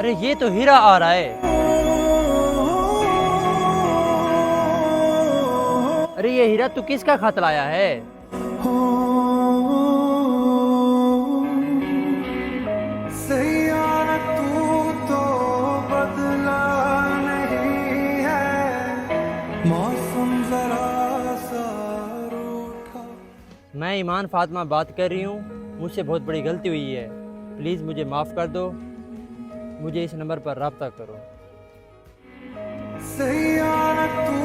अरे ये तो हीरा आ रहा है। अरे ये हीरा तू किसका खत लाया है? सैयारा तू तो बदला नहीं है, मौसम जरा सा रूठा। मैं ईमान फातिमा बात कर रही हूँ। मुझसे बहुत बड़ी गलती हुई है, प्लीज़ मुझे माफ़ कर दो। मुझे इस नंबर पर रब्ता करो। सैयारा तू